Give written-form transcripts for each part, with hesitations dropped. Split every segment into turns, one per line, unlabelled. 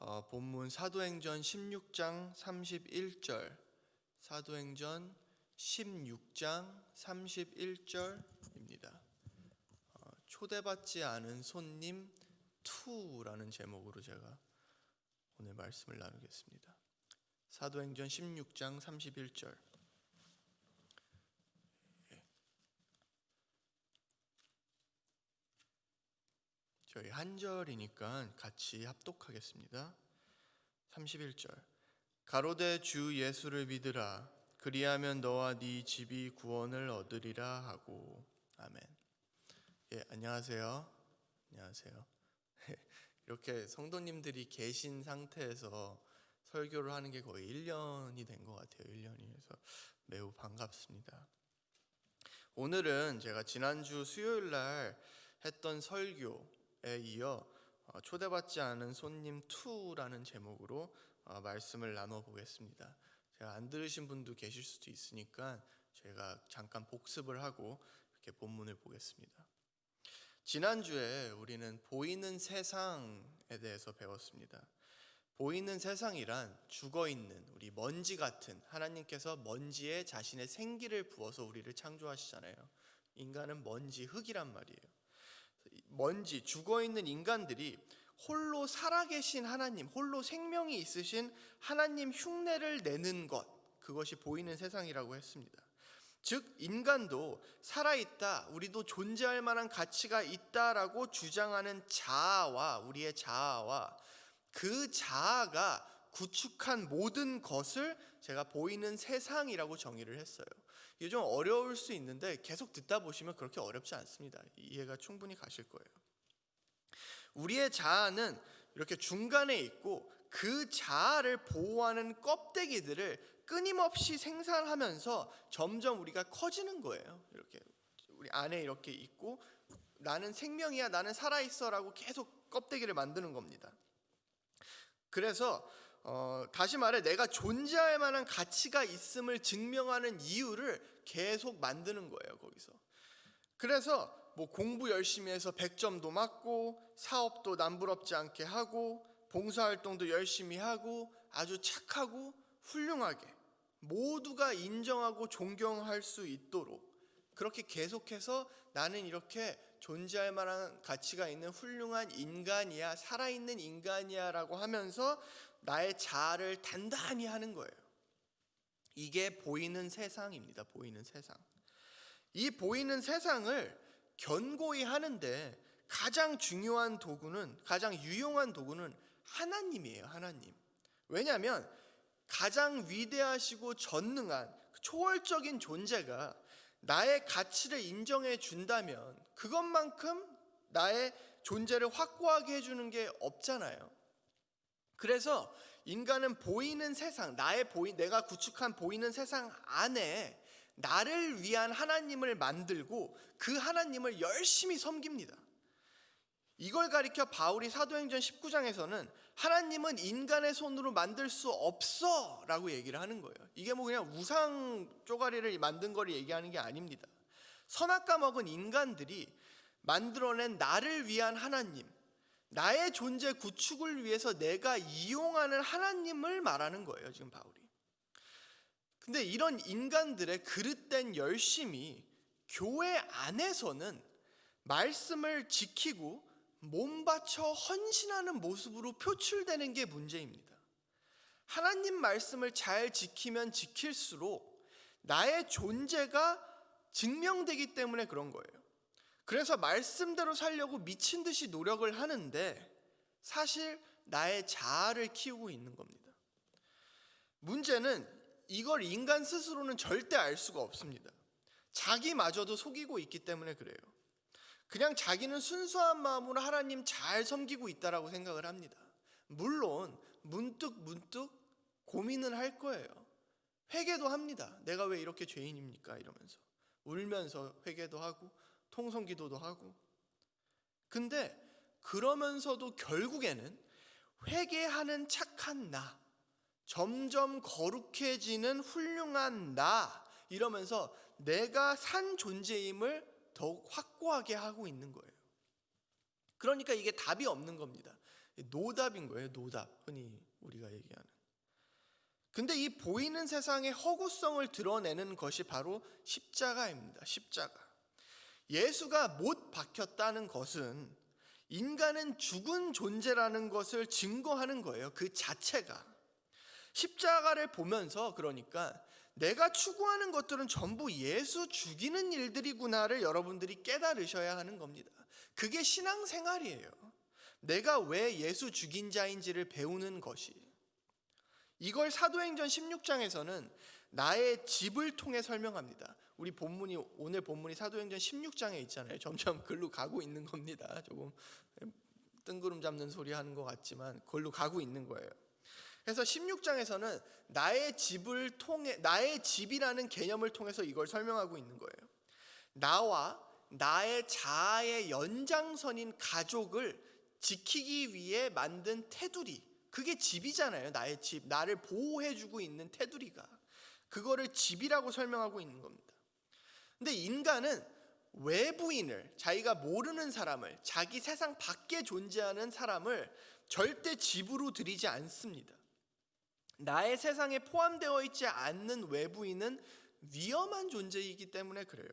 본문 사도행전 16장 31절, 사도행전 16장 31절입니다. 초대받지 않은 손님 2라는 제목으로 제가 오늘 말씀을 나누겠습니다. 사도행전 16장 31절. 저희 한 절이니까 같이 합독하겠습니다. 31절. 가로되 주 예수를 믿으라. 그리하면 너와 네 집이 구원을 얻으리라 하고. 아멘. 안녕하세요. 안녕하세요. 이렇게 성도님들이 계신 상태에서 설교를 하는 게 거의 1년이 된 것 같아요. 1년이. 그래서 매우 반갑습니다. 오늘은 제가 지난주 수요일 날 했던 설교에 이어 초대받지 않은 손님 2라는 제목으로 말씀을 나눠보겠습니다. 제가 안 들으신 분도 계실 수도 있으니까 제가 잠깐 복습을 하고 이렇게 본문을 보겠습니다. 지난주에 우리는 보이는 세상에 대해서 배웠습니다. 보이는 세상이란 죽어있는 우리 먼지 같은, 하나님께서 먼지에 자신의 생기를 부어서 우리를 창조하시잖아요. 인간은 먼지, 흙이란 말이에요. 먼지, 죽어있는 인간들이 홀로 살아계신 하나님, 홀로 생명이 있으신 하나님 흉내를 내는 것, 그것이 보이는 세상이라고 했습니다. 즉 인간도 살아있다, 우리도 존재할 만한 가치가 있다라고 주장하는 자아와 우리의 자아와 그 자아가 구축한 모든 것을 제가 보이는 세상이라고 정의를 했어요. 이게 좀 어려울 수 있는데 계속 듣다 보시면 그렇게 어렵지 않습니다. 이해가 충분히 가실 거예요. 우리의 자아는 이렇게 중간에 있고 그 자아를 보호하는 껍데기들을 끊임없이 생산하면서 점점 우리가 커지는 거예요. 이렇게 우리 안에 이렇게 있고 나는 생명이야, 나는 살아있어 라고 계속 껍데기를 만드는 겁니다. 그래서 다시 말해 내가 존재할 만한 가치가 있음을 증명하는 이유를 계속 만드는 거예요. 거기서. 그래서 뭐 공부 열심히 해서 100점도 맞고 사업도 남부럽지 않게 하고 봉사활동도 열심히 하고 아주 착하고 훌륭하게 모두가 인정하고 존경할 수 있도록 그렇게 계속해서 나는 이렇게 존재할 만한 가치가 있는 훌륭한 인간이야, 살아있는 인간이야 라고 하면서 나의 자아를 단단히 하는 거예요. 이게 보이는 세상입니다. 보이는 세상. 이 보이는 세상을 견고히 하는데 가장 중요한 도구는, 가장 유용한 도구는 하나님이에요. 하나님. 왜냐하면 가장 위대하시고 전능한 초월적인 존재가 나의 가치를 인정해 준다면 그것만큼 나의 존재를 확고하게 해주는 게 없잖아요. 그래서 인간은 보이는 세상, 내가 구축한 보이는 세상 안에 나를 위한 하나님을 만들고 그 하나님을 열심히 섬깁니다. 이걸 가리켜 바울이 사도행전 19장에서는 하나님은 인간의 손으로 만들 수 없어 라고 얘기를 하는 거예요. 이게 뭐 그냥 우상 쪼가리를 만든 걸 얘기하는 게 아닙니다. 선악과 먹은 인간들이 만들어낸 나를 위한 하나님, 나의 존재 구축을 위해서 내가 이용하는 하나님을 말하는 거예요. 지금 바울이. 근데 이런 인간들의 그릇된 열심이 교회 안에서는 말씀을 지키고 몸 바쳐 헌신하는 모습으로 표출되는 게 문제입니다. 하나님 말씀을 잘 지키면 지킬수록 나의 존재가 증명되기 때문에 그런 거예요. 그래서 말씀대로 살려고 미친 듯이 노력을 하는데 사실 나의 자아를 키우고 있는 겁니다. 문제는 이걸 인간 스스로는 절대 알 수가 없습니다. 자기마저도 속이고 있기 때문에 그래요. 그냥 자기는 순수한 마음으로 하나님 잘 섬기고 있다라고 생각을 합니다. 물론 문득 고민은 할 거예요. 회개도 합니다. 내가 왜 이렇게 죄인입니까? 이러면서 울면서 회개도 하고 통성기도도 하고. 근데 그러면서도 결국에는 회개하는 착한 나, 점점 거룩해지는 훌륭한 나 이러면서 내가 산 존재임을 더욱 확고하게 하고 있는 거예요. 그러니까 이게 답이 없는 겁니다. 노답인 거예요. 노답, 흔히 우리가 얘기하는. 근데 이 보이는 세상의 허구성을 드러내는 것이 바로 십자가입니다. 십자가. 예수가 못 박혔다는 것은 인간은 죽은 존재라는 것을 증거하는 거예요. 그 자체가. 십자가를 보면서 그러니까 내가 추구하는 것들은 전부 예수 죽이는 일들이구나를 여러분들이 깨달으셔야 하는 겁니다. 그게 신앙생활이에요. 내가 왜 예수 죽인 자인지를 배우는 것이. 이걸 사도행전 16장에서는 나의 집을 통해 설명합니다. 우리 본문이, 오늘 본문이 사도행전 16장에 있잖아요. 점점 글로 가고 있는 겁니다. 조금 뜬구름 잡는 소리 하는 것 같지만 글로 가고 있는 거예요. 그래서 16장에서는 나의 집을 통해, 나의 집이라는 개념을 통해서 이걸 설명하고 있는 거예요. 나와 나의 자아의 연장선인 가족을 지키기 위해 만든 테두리, 그게 집이잖아요. 나의 집, 나를 보호해주고 있는 테두리가, 그거를 집이라고 설명하고 있는 겁니다. 근데 인간은 외부인을, 자기가 모르는 사람을, 자기 세상 밖에 존재하는 사람을 절대 집으로 들이지 않습니다. 나의 세상에 포함되어 있지 않는 외부인은 위험한 존재이기 때문에 그래요.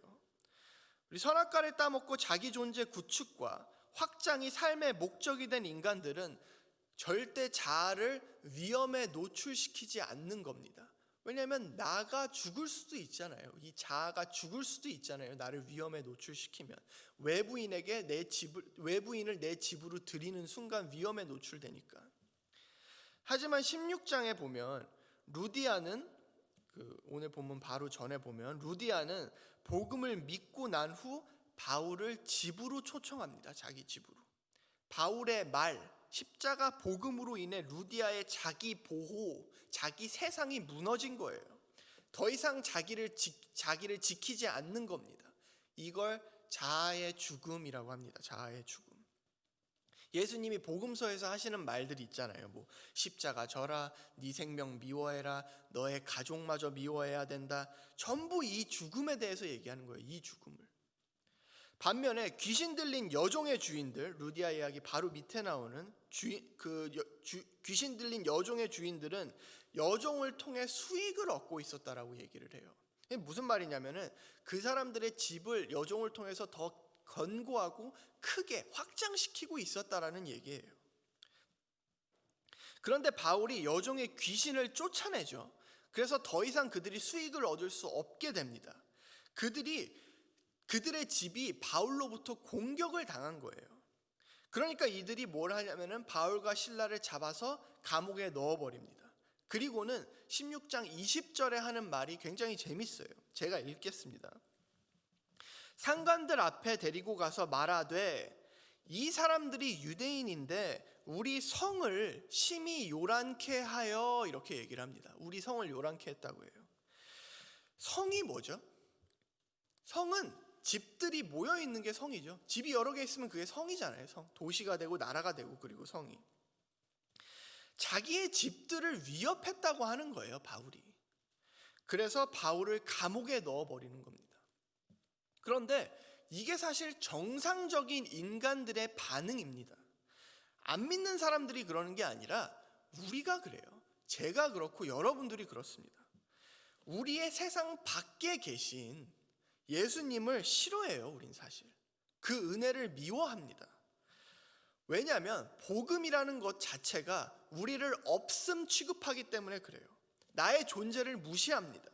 우리 선악과를 따먹고 자기 존재 구축과 확장이 삶의 목적이 된 인간들은 절대 자아를 위험에 노출시키지 않는 겁니다. 왜냐하면 나가 죽을 수도 있잖아요. 이 자아가 죽을 수도 있잖아요. 나를 위험에 노출시키면. 외부인을 내 집으로 들이는 순간 위험에 노출되니까. 하지만 16장에 보면 루디아는, 오늘 본문 바로 전에 보면 루디아는 복음을 믿고 난 후 바울을 집으로 초청합니다. 자기 집으로. 바울의 말, 십자가 복음으로 인해 루디아의 자기 보호, 자기 세상이 무너진 거예요. 더 이상 자기를 지키지 않는 겁니다. 이걸 자아의 죽음이라고 합니다. 자아의 죽음. 예수님이 복음서에서 하시는 말들이 있잖아요. 뭐 십자가 져라, 네 생명 미워해라, 너의 가족마저 미워해야 된다. 전부 이 죽음에 대해서 얘기하는 거예요. 이 죽음을. 반면에 귀신 들린 여종의 주인들, 루디아 이야기 바로 밑에 나오는 귀신 들린 여종의 주인들은 여종을 통해 수익을 얻고 있었다라고 얘기를 해요. 이게 무슨 말이냐면은 그 사람들의 집을 여종을 통해서 더 견고하고 크게 확장시키고 있었다라는 얘기예요. 그런데 바울이 여종의 귀신을 쫓아내죠. 그래서 더 이상 그들이 수익을 얻을 수 없게 됩니다. 그들의 집이 바울로부터 공격을 당한 거예요. 그러니까 이들이 뭘 하냐면은 바울과 실라를 잡아서 감옥에 넣어버립니다. 그리고는 16장 20절에 하는 말이 굉장히 재밌어요. 제가 읽겠습니다. 상관들 앞에 데리고 가서 말하되 이 사람들이 유대인인데 우리 성을 심히 요란케 하여, 이렇게 얘기를 합니다. 우리 성을 요란케 했다고 해요. 성이 뭐죠? 성은 집들이 모여 있는 게 성이죠. 집이 여러 개 있으면 그게 성이잖아요. 성. 도시가 되고 나라가 되고, 그리고 성이. 자기의 집들을 위협했다고 하는 거예요, 바울이. 그래서 바울을 감옥에 넣어버리는 겁니다. 그런데 이게 사실 정상적인 인간들의 반응입니다. 안 믿는 사람들이 그러는 게 아니라 우리가 그래요. 제가 그렇고 여러분들이 그렇습니다. 우리의 세상 밖에 계신 예수님을 싫어해요. 우린 사실 그 은혜를 미워합니다. 왜냐하면 복음이라는 것 자체가 우리를 없음 취급하기 때문에 그래요. 나의 존재를 무시합니다.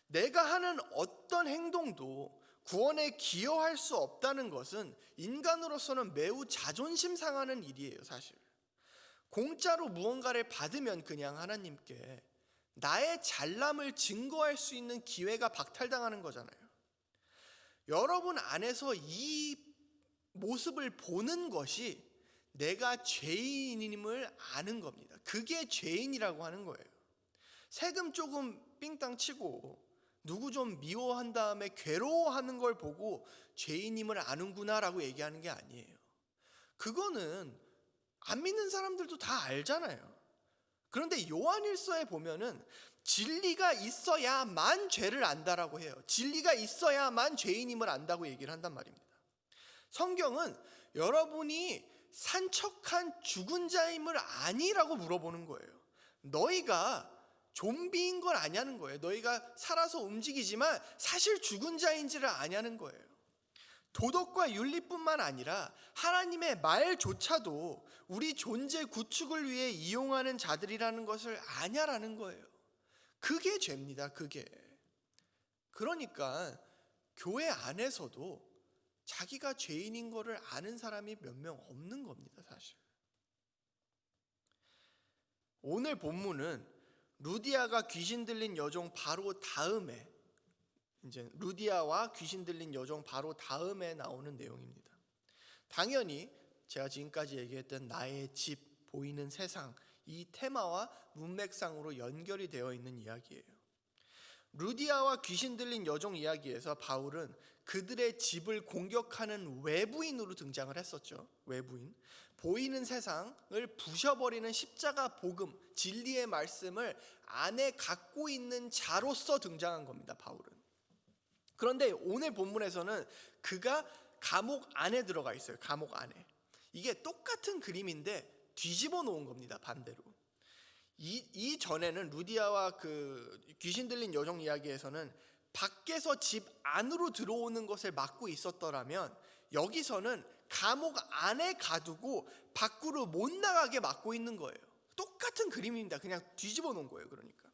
내가 하는 어떤 행동도 구원에 기여할 수 없다는 것은 인간으로서는 매우 자존심 상하는 일이에요. 사실 공짜로 무언가를 받으면 그냥 하나님께 나의 잘남을 증거할 수 있는 기회가 박탈당하는 거잖아요. 여러분 안에서 이 모습을 보는 것이 내가 죄인임을 아는 겁니다. 그게 죄인이라고 하는 거예요. 세금 조금 삥땅 치고 누구 좀 미워한 다음에 괴로워하는 걸 보고 죄인임을 아는구나라고 얘기하는 게 아니에요. 그거는 안 믿는 사람들도 다 알잖아요. 그런데 요한일서에 보면은 진리가 있어야만 죄를 안다라고 해요. 진리가 있어야만 죄인임을 안다고 얘기를 한단 말입니다. 성경은 여러분이 산척한 죽은 자임을 아니라고 물어보는 거예요. 너희가 좀비인 걸 아냐는 거예요. 너희가 살아서 움직이지만 사실 죽은 자인지를 아냐는 거예요. 도덕과 윤리뿐만 아니라 하나님의 말조차도 우리 존재 구축을 위해 이용하는 자들이라는 것을 아냐라는 거예요. 그게 죄입니다. 그게. 그러니까 교회 안에서도 자기가 죄인인 거를 아는 사람이 몇 명 없는 겁니다, 사실. 오늘 본문은 루디아가 귀신 들린 여종 바로 다음에, 이제 루디아와 귀신 들린 여종 바로 다음에 나오는 내용입니다. 당연히 제가 지금까지 얘기했던 나의 집, 보이는 세상, 이 테마와 문맥상으로 연결이 되어 있는 이야기예요. 루디아와 귀신 들린 여종 이야기에서 바울은 그들의 집을 공격하는 외부인으로 등장을 했었죠. 외부인. 보이는 세상을 부셔버리는 십자가 복음, 진리의 말씀을 안에 갖고 있는 자로서 등장한 겁니다, 바울은. 그런데 오늘 본문에서는 그가 감옥 안에 들어가 있어요. 감옥 안에. 이게 똑같은 그림인데 뒤집어 놓은 겁니다, 반대로. 이 전에는 루디아와 그 귀신 들린 여종 이야기에서는 밖에서 집 안으로 들어오는 것을 막고 있었더라면, 여기서는 감옥 안에 가두고 밖으로 못 나가게 막고 있는 거예요. 똑같은 그림입니다. 그냥 뒤집어 놓은 거예요. 그러니까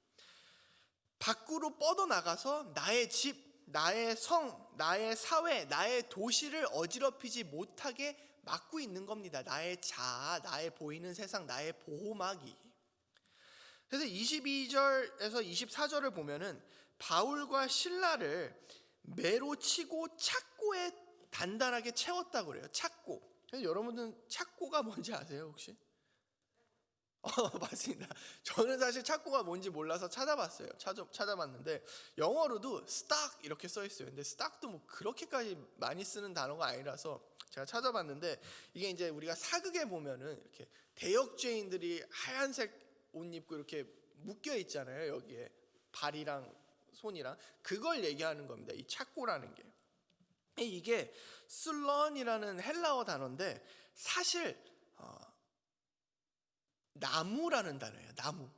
밖으로 뻗어나가서 나의 집, 나의 성, 나의 사회, 나의 도시를 어지럽히지 못하게 막고 있는 겁니다. 나의 자아, 나의 보이는 세상, 나의 보호막이. 그래서 22절에서 24절을 보면은 바울과 실라를 매로 치고 착고에 단단하게 채웠다고 그래요. 착고. 그래서 여러분들은 착고가 뭔지 아세요, 혹시? 맞습니다. 저는 사실 착고가 뭔지 몰라서 찾아봤어요. 찾아봤는데 영어로도 stuck 이렇게 써 있어요. 근데 stuck도 뭐 그렇게까지 많이 쓰는 단어가 아니라서 제가 찾아봤는데, 이게 이제 우리가 사극에 보면은 이렇게 대역죄인들이 하얀색 옷 입고 이렇게 묶여 있잖아요. 여기에 발이랑 손이랑. 그걸 얘기하는 겁니다. 이 착고라는 게. 이게 슬런이라는 헬라어 단어인데 사실 나무라는 단어예요. 나무.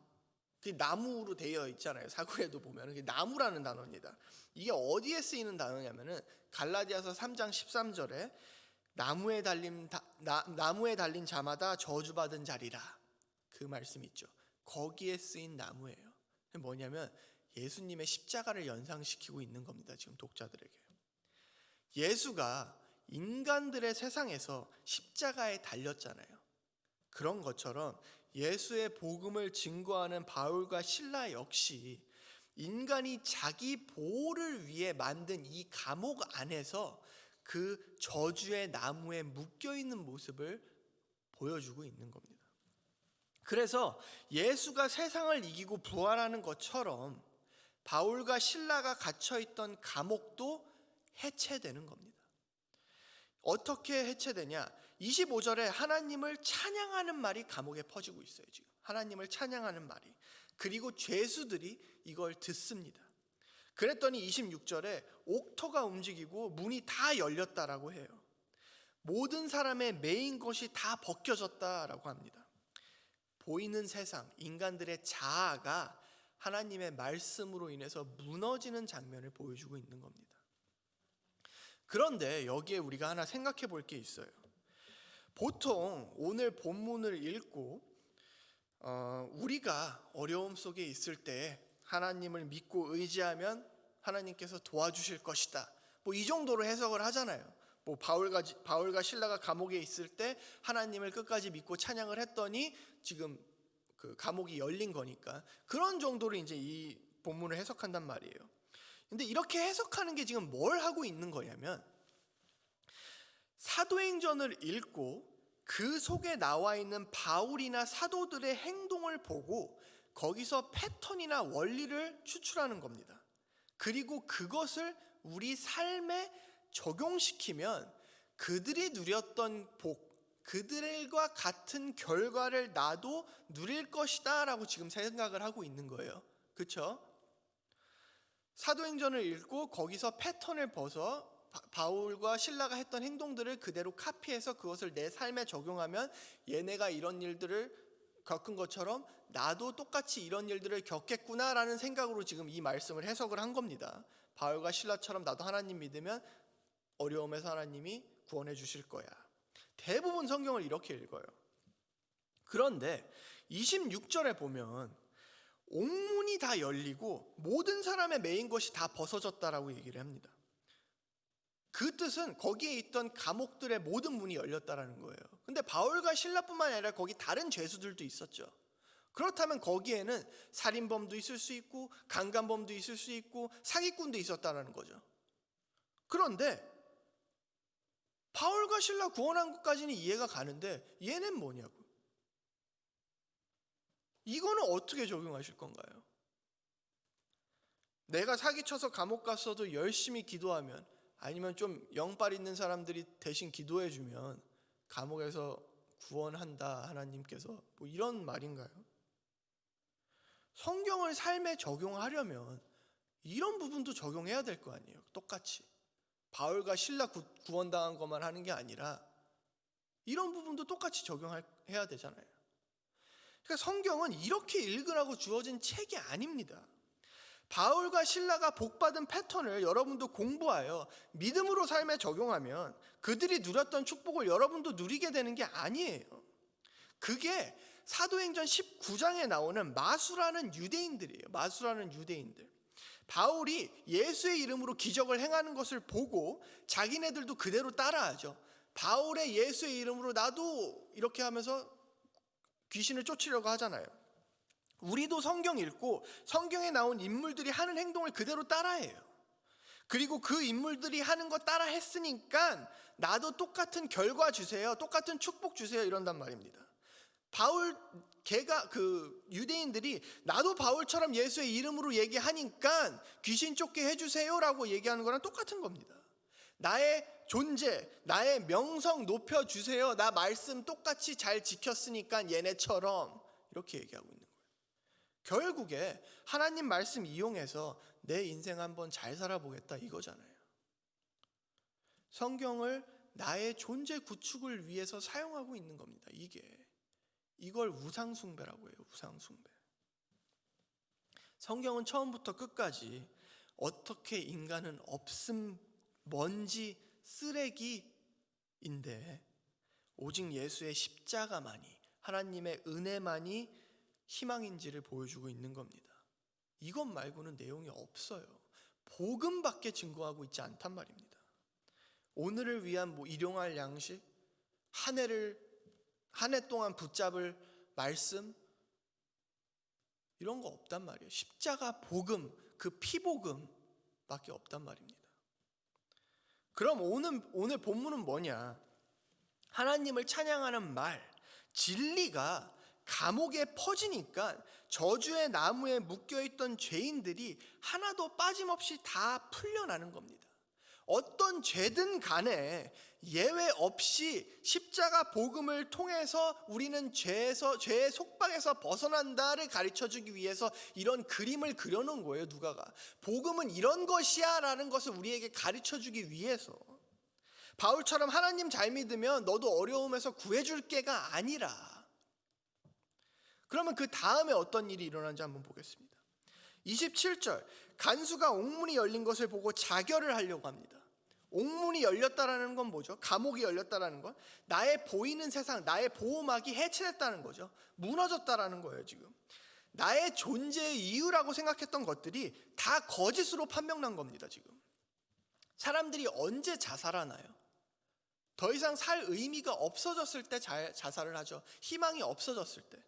그 나무로 되어 있잖아요. 사구에도 보면 그게 나무라는 단어입니다. 이게 어디에 쓰이는 단어냐면은 갈라디아서 3장 13절에 나무에 달린 자마다 저주받은 자리라, 그 말씀 있죠. 거기에 쓰인 나무예요. 뭐냐면 예수님의 십자가를 연상시키고 있는 겁니다. 지금 독자들에게. 예수가 인간들의 세상에서 십자가에 달렸잖아요. 그런 것처럼 예수의 복음을 증거하는 바울과 실라 역시 인간이 자기 보호를 위해 만든 이 감옥 안에서 그 저주의 나무에 묶여있는 모습을 보여주고 있는 겁니다. 그래서 예수가 세상을 이기고 부활하는 것처럼 바울과 실라가 갇혀있던 감옥도 해체되는 겁니다. 어떻게 해체되냐? 25절에 하나님을 찬양하는 말이 감옥에 퍼지고 있어요. 지금 하나님을 찬양하는 말이. 그리고 죄수들이 이걸 듣습니다. 그랬더니 26절에 옥토가 움직이고 문이 다 열렸다라고 해요. 모든 사람의 매인 것이 다 벗겨졌다라고 합니다. 보이는 세상, 인간들의 자아가 하나님의 말씀으로 인해서 무너지는 장면을 보여주고 있는 겁니다. 그런데 여기에 우리가 하나 생각해 볼 게 있어요. 보통 오늘 본문을 읽고 우리가 어려움 속에 있을 때 하나님을 믿고 의지하면 하나님께서 도와주실 것이다, 뭐 이 정도로 해석을 하잖아요. 뭐 바울과 실라가 감옥에 있을 때 하나님을 끝까지 믿고 찬양을 했더니 지금 그 감옥이 열린 거니까 그런 정도로 이제 이 본문을 해석한단 말이에요. 근데 이렇게 해석하는 게 지금 뭘 하고 있는 거냐면, 사도행전을 읽고 그 속에 나와 있는 바울이나 사도들의 행동을 보고 거기서 패턴이나 원리를 추출하는 겁니다. 그리고 그것을 우리 삶에 적용시키면 그들이 누렸던 복, 그들과 같은 결과를 나도 누릴 것이다 라고 지금 생각을 하고 있는 거예요. 그렇죠? 사도행전을 읽고 거기서 패턴을 바울과 실라가 했던 행동들을 그대로 카피해서 그것을 내 삶에 적용하면 얘네가 이런 일들을 겪은 것처럼 나도 똑같이 이런 일들을 겪겠구나라는 생각으로 지금 이 말씀을 해석을 한 겁니다. 바울과 실라처럼 나도 하나님 믿으면 어려움에서 하나님이 구원해 주실 거야. 대부분 성경을 이렇게 읽어요. 그런데 26절에 보면 옥문이 다 열리고 모든 사람의 매인 것이 다 벗어졌다라고 얘기를 합니다. 그 뜻은 거기에 있던 감옥들의 모든 문이 열렸다라는 거예요. 근데 바울과 실라뿐만 아니라 거기 다른 죄수들도 있었죠. 그렇다면 거기에는 살인범도 있을 수 있고 강간범도 있을 수 있고 사기꾼도 있었다라는 거죠. 그런데 바울과 실라 구원한 것까지는 이해가 가는데 얘는 뭐냐고. 이거는 어떻게 적용하실 건가요? 내가 사기쳐서 감옥 갔어도 열심히 기도하면, 아니면 좀 영빨 있는 사람들이 대신 기도해 주면 감옥에서 구원한다 하나님께서, 뭐 이런 말인가요? 성경을 삶에 적용하려면 이런 부분도 적용해야 될 거 아니에요. 똑같이 바울과 실라 구원당한 것만 하는 게 아니라 이런 부분도 똑같이 적용해야 되잖아요. 그러니까 성경은 이렇게 읽으라고 주어진 책이 아닙니다. 바울과 실라가 복받은 패턴을 여러분도 공부하여 믿음으로 삶에 적용하면 그들이 누렸던 축복을 여러분도 누리게 되는 게 아니에요. 그게 사도행전 19장에 나오는 마수라는 유대인들이에요. 마수라는 유대인들. 바울이 예수의 이름으로 기적을 행하는 것을 보고 자기네들도 그대로 따라하죠. 바울의 예수의 이름으로 나도 이렇게 하면서 귀신을 쫓으려고 하잖아요. 우리도 성경 읽고 성경에 나온 인물들이 하는 행동을 그대로 따라해요. 그리고 그 인물들이 하는 거 따라 했으니까 나도 똑같은 결과 주세요, 똑같은 축복 주세요 이런단 말입니다. 유대인들이 나도 바울처럼 예수의 이름으로 얘기하니까 귀신 쫓게 해주세요라고 얘기하는 거랑 똑같은 겁니다. 나의 존재, 나의 명성 높여주세요, 나 말씀 똑같이 잘 지켰으니까 얘네처럼, 이렇게 얘기하고 있는 거예요. 결국에 하나님 말씀 이용해서 내 인생 한번 잘 살아보겠다 이거잖아요. 성경을 나의 존재 구축을 위해서 사용하고 있는 겁니다. 이걸 우상숭배라고 해요. 우상숭배. 성경은 처음부터 끝까지 어떻게 인간은 없음, 먼지, 쓰레기인데 오직 예수의 십자가만이, 하나님의 은혜만이 희망인지를 보여주고 있는 겁니다. 이것 말고는 내용이 없어요. 복음밖에 증거하고 있지 않단 말입니다. 오늘을 위한 일용할 양식, 한 해 동안 붙잡을 말씀, 이런 거 없단 말이에요. 십자가 복음, 그 피복음밖에 없단 말입니다. 그럼 오늘 본문은 뭐냐? 하나님을 찬양하는 말, 진리가 감옥에 퍼지니까 저주의 나무에 묶여있던 죄인들이 하나도 빠짐없이 다 풀려나는 겁니다. 어떤 죄든 간에 예외 없이 십자가 복음을 통해서 우리는 죄의 속박에서 벗어난다를 가르쳐주기 위해서 이런 그림을 그려놓은 거예요. 누가가 복음은 이런 것이야 라는 것을 우리에게 가르쳐주기 위해서. 바울처럼 하나님 잘 믿으면 너도 어려움에서 구해줄게가 아니라. 그러면 그 다음에 어떤 일이 일어난지 한번 보겠습니다. 27절, 간수가 옥문이 열린 것을 보고 자결을 하려고 합니다. 옥문이 열렸다라는 건 뭐죠? 감옥이 열렸다라는 건 나의 보이는 세상, 나의 보호막이 해체됐다는 거죠. 무너졌다라는 거예요. 지금 나의 존재의 이유라고 생각했던 것들이 다 거짓으로 판명난 겁니다. 지금 사람들이 언제 자살하나요? 더 이상 살 의미가 없어졌을 때 자살을 하죠. 희망이 없어졌을 때.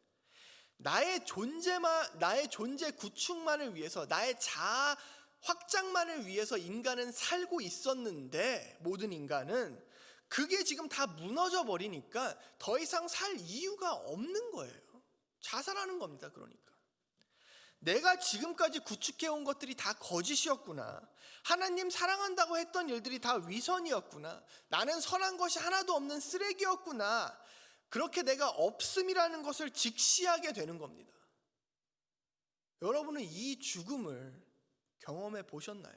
나의 존재 구축만을 위해서, 나의 자아 확장만을 위해서 인간은 살고 있었는데, 모든 인간은 그게 지금 다 무너져 버리니까 더 이상 살 이유가 없는 거예요. 자살하는 겁니다. 그러니까 내가 지금까지 구축해온 것들이 다 거짓이었구나, 하나님 사랑한다고 했던 일들이 다 위선이었구나, 나는 선한 것이 하나도 없는 쓰레기였구나, 그렇게 내가 없음이라는 것을 직시하게 되는 겁니다. 여러분은 이 죽음을 경험해 보셨나요?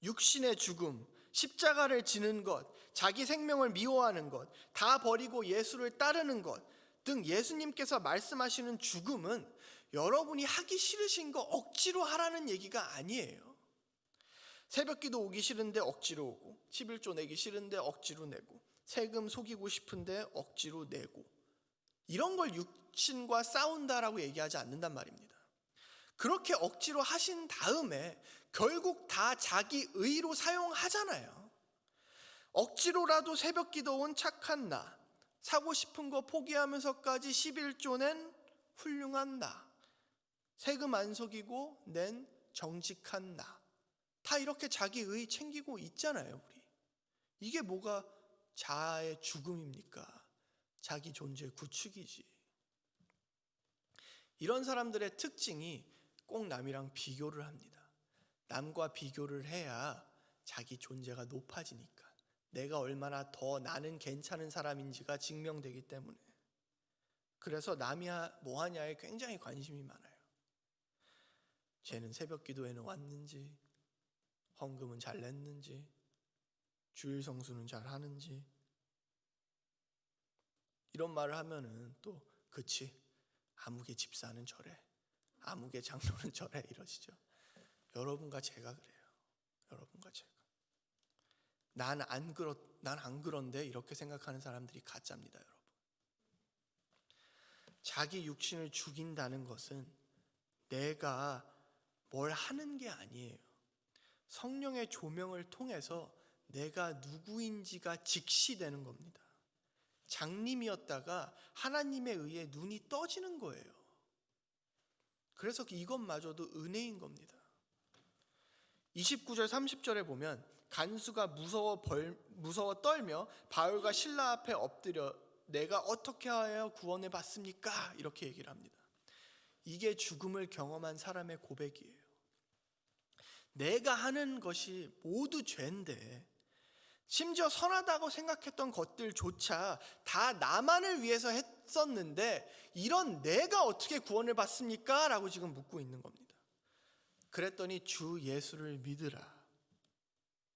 육신의 죽음, 십자가를 지는 것, 자기 생명을 미워하는 것, 다 버리고 예수를 따르는 것 등 예수님께서 말씀하시는 죽음은 여러분이 하기 싫으신 거 억지로 하라는 얘기가 아니에요. 새벽기도 오기 싫은데 억지로 오고, 11조 내기 싫은데 억지로 내고, 세금 속이고 싶은데 억지로 내고, 이런 걸 육신과 싸운다라고 얘기하지 않는단 말입니다. 그렇게 억지로 하신 다음에 결국 다 자기 의로 사용하잖아요. 억지로라도 새벽기도 온 착한 나, 사고 싶은 거 포기하면서까지 11조 낸 훌륭한 나, 세금 안 속이고 낸 정직한 나, 다 이렇게 자기 의 챙기고 있잖아요, 우리. 이게 뭐가 자아의 죽음입니까? 자기 존재 구축이지. 이런 사람들의 특징이 꼭 남이랑 비교를 합니다. 남과 비교를 해야 자기 존재가 높아지니까. 내가 얼마나 더 나는 괜찮은 사람인지가 증명되기 때문에. 그래서 남이 뭐 하냐에 굉장히 관심이 많아요. 쟤는 새벽 기도에는 왔는지, 헌금은 잘 냈는지, 주일 성수는 잘 하는지, 이런 말을 하면은 또 그치, 아무개 집사는 저래, 아무개 장로는 저래, 이러시죠. 여러분과 제가 그래요. 여러분과 제가. 난 안 그런데 이렇게 생각하는 사람들이 가짜입니다, 여러분. 자기 육신을 죽인다는 것은 내가 뭘 하는 게 아니에요. 성령의 조명을 통해서 내가 누구인지가 직시되는 겁니다. 장님이었다가 하나님에 의해 눈이 떠지는 거예요. 그래서 이것마저도 은혜인 겁니다. 29절 30절에 보면 간수가 무서워 떨며 바울과 실라 앞에 엎드려 내가 어떻게 하여 구원을 받습니까? 이렇게 얘기를 합니다. 이게 죽음을 경험한 사람의 고백이에요. 내가 하는 것이 모두 죄인데, 심지어 선하다고 생각했던 것들조차 다 나만을 위해서 했었는데 이런 내가 어떻게 구원을 받습니까? 라고 지금 묻고 있는 겁니다. 그랬더니 주 예수를 믿으라.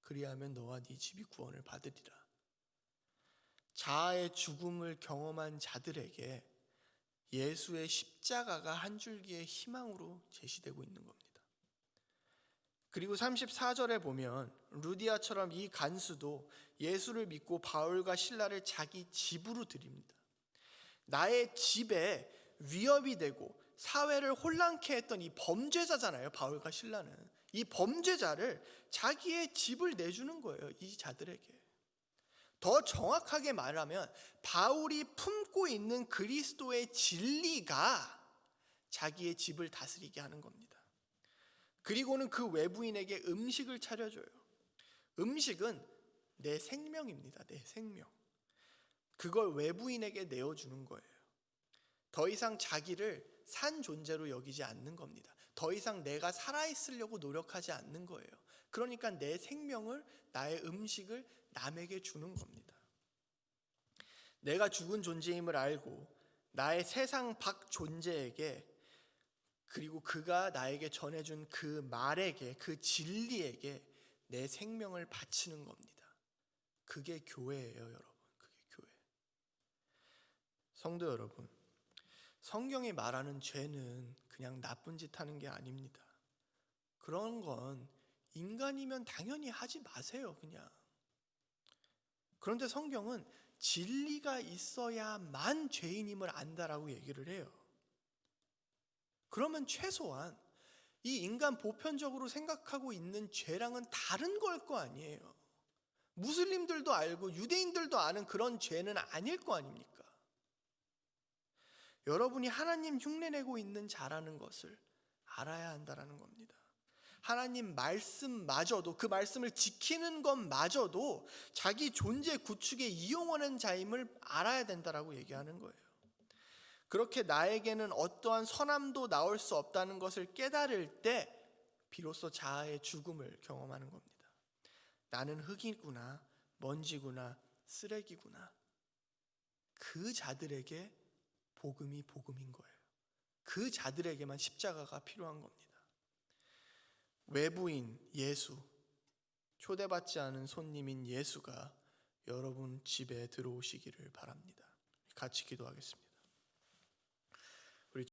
그리하면 너와 네 집이 구원을 받으리라. 자아의 죽음을 경험한 자들에게 예수의 십자가가 한 줄기의 희망으로 제시되고 있는 겁니다. 그리고 34절에 보면 루디아처럼 이 간수도 예수를 믿고 바울과 실라를 자기 집으로 들입니다. 나의 집에 위협이 되고 사회를 혼란케 했던 이 범죄자잖아요, 바울과 실라는. 이 범죄자를 자기의 집을 내주는 거예요, 이 자들에게. 더 정확하게 말하면 바울이 품고 있는 그리스도의 진리가 자기의 집을 다스리게 하는 겁니다. 그리고는 그 외부인에게 음식을 차려줘요. 음식은 내 생명입니다. 내 생명. 그걸 외부인에게 내어주는 거예요. 더 이상 자기를 산 존재로 여기지 않는 겁니다. 더 이상 내가 살아있으려고 노력하지 않는 거예요. 그러니까 내 생명을, 나의 음식을 남에게 주는 겁니다. 내가 죽은 존재임을 알고 나의 세상 밖 존재에게, 그리고 그가 나에게 전해준 그 말에게, 그 진리에게 내 생명을 바치는 겁니다. 그게 교회예요, 여러분. 그게 교회. 성도 여러분, 성경이 말하는 죄는 그냥 나쁜 짓 하는 게 아닙니다. 그런 건 인간이면 당연히 하지 마세요, 그냥. 그런데 성경은 진리가 있어야만 죄인임을 안다라고 얘기를 해요. 그러면 최소한 이 인간 보편적으로 생각하고 있는 죄랑은 다른 걸 거 아니에요. 무슬림들도 알고 유대인들도 아는 그런 죄는 아닐 거 아닙니까? 여러분이 하나님 흉내내고 있는 자라는 것을 알아야 한다는 겁니다. 하나님 말씀마저도, 그 말씀을 지키는 것마저도 자기 존재 구축에 이용하는 자임을 알아야 된다라고 얘기하는 거예요. 그렇게 나에게는 어떠한 선함도 나올 수 없다는 것을 깨달을 때 비로소 자아의 죽음을 경험하는 겁니다. 나는 흙이구나, 먼지구나, 쓰레기구나. 그 자들에게 복음이 복음인 거예요. 그 자들에게만 십자가가 필요한 겁니다. 외부인 예수, 초대받지 않은 손님인 예수가 여러분 집에 들어오시기를 바랍니다. 같이 기도하겠습니다.